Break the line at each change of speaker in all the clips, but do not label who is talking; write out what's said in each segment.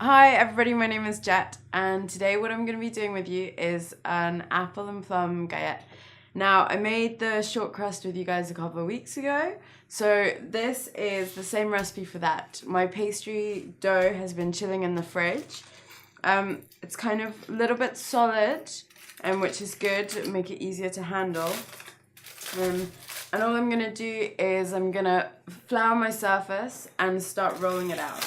Hi everybody, my name is Jet, and today what I'm going to be doing with you is an apple and plum galette. Now, I made the short crust with you guys a couple of weeks ago, so this is the same recipe for that. My pastry dough has been chilling in the fridge. It's kind of a little bit solid, which is good to make it easier to handle. And all I'm going to do is I'm going to flour my surface and start rolling it out.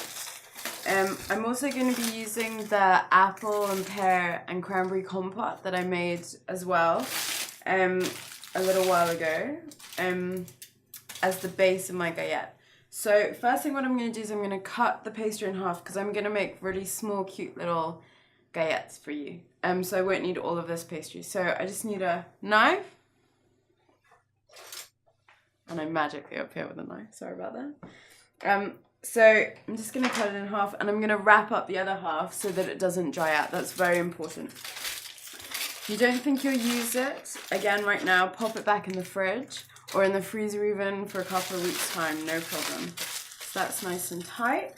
I'm also going to be using the apple and pear and cranberry compote that I made as well a little while ago as the base of my galette. So first thing what I'm going to do is I'm going to cut the pastry in half because I'm going to make really small cute little galettes for you. So I won't need all of this pastry. So I just need a knife. And I'm magically up here with a knife, sorry about that. So I'm just going to cut it in half and I'm going to wrap up the other half so that it doesn't dry out. That's very important. If you don't think you'll use it, again right now, pop it back in the fridge or in the freezer even for a couple of weeks time, no problem. So that's nice and tight.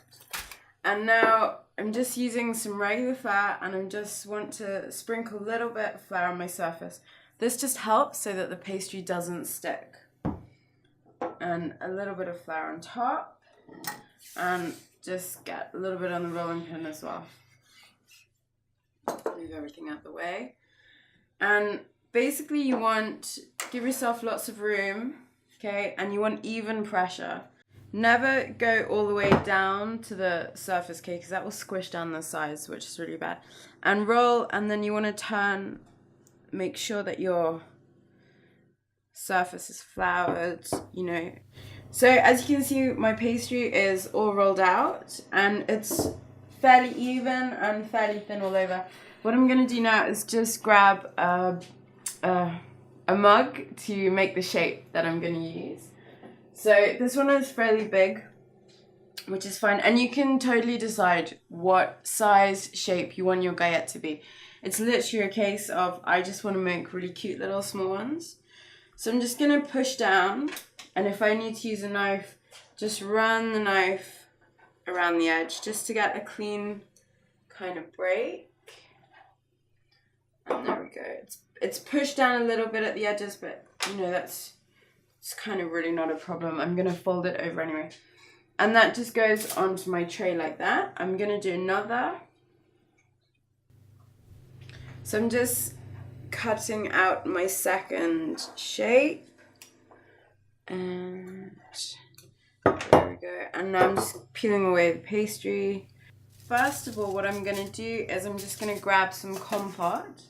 And now I'm just using some regular flour and I just want to sprinkle a little bit of flour on my surface. This just helps so that the pastry doesn't stick. And a little bit of flour on top. And just get a little bit on the rolling pin as well. Move everything out the way. And basically you want, give yourself lots of room, okay? And you want even pressure. Never go all the way down to the surface, okay? Because that will squish down the sides, which is really bad. And roll, and then you want to turn, make sure that your surface is floured, you know. So as you can see, my pastry is all rolled out and it's fairly even and fairly thin all over. What I'm going to do now is just grab a mug to make the shape that I'm going to use. So this one is fairly big, which is fine. And you can totally decide what size shape you want your galette to be. It's literally a case of, I just want to make really cute little small ones. So I'm just going to push down, and if I need to use a knife, just run the knife around the edge just to get a clean kind of break. And there we go. It's pushed down a little bit at the edges, but you know, it's kind of really not a problem. I'm going to fold it over anyway. And that just goes onto my tray like that. I'm going to do another. So I'm just cutting out my second shape, and there we go. And now I'm just peeling away the pastry. First of all, what I'm going to do is I'm just going to grab some compote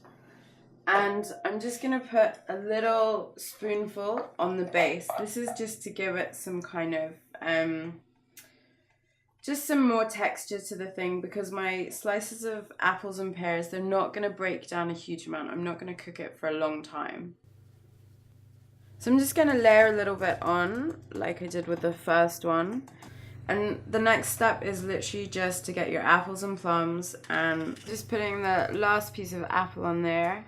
and I'm just going to put a little spoonful on the base. This is just to give it some kind of just some more texture to the thing, because my slices of apples and pears, they're not going to break down a huge amount. I'm not going to cook it for a long time. So I'm just going to layer a little bit on, like I did with the first one. And the next step is literally just to get your apples and plums, and just putting the last piece of apple on there.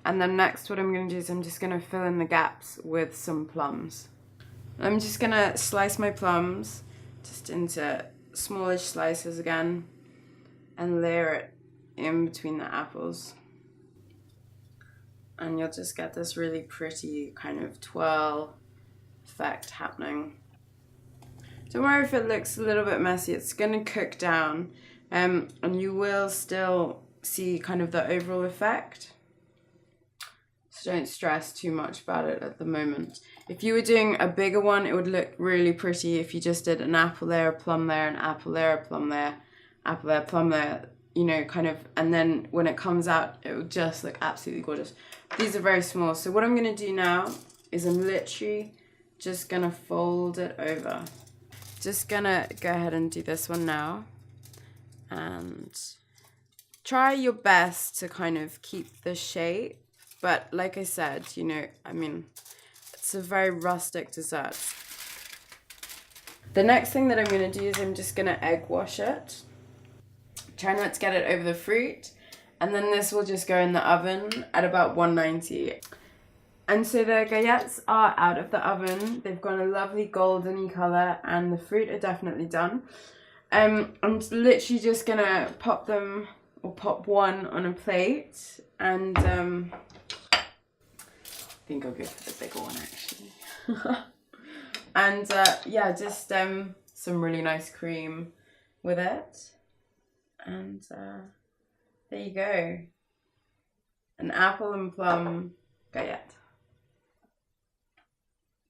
And then next what I'm going to do is I'm just going to fill in the gaps with some plums. I'm just going to slice my plums just into smallish slices again and layer it in between the apples, and you'll just get this really pretty kind of twirl effect happening. Don't worry if it looks a little bit messy, it's going to cook down, and you will still see kind of the overall effect. So don't stress too much about it at the moment. If you were doing a bigger one, it would look really pretty if you just did an apple there, a plum there, an apple there, a plum there, apple there, plum there, you know, kind of, and then when it comes out, it would just look absolutely gorgeous. These are very small. So what I'm going to do now is I'm literally just going to fold it over. Just going to go ahead and do this one now. And try your best to kind of keep the shape. But like I said, you know, I mean, it's a very rustic dessert. The next thing that I'm going to do is I'm just going to egg wash it. Try not to get it over the fruit. And then this will just go in the oven at about 190. And so the galettes are out of the oven. They've got a lovely goldeny colour and the fruit are definitely done. I'm literally just gonna pop them, or pop one on a plate, and I think I'll go for the bigger one actually. And yeah, just some really nice cream with it, and there you go, an apple and plum galette.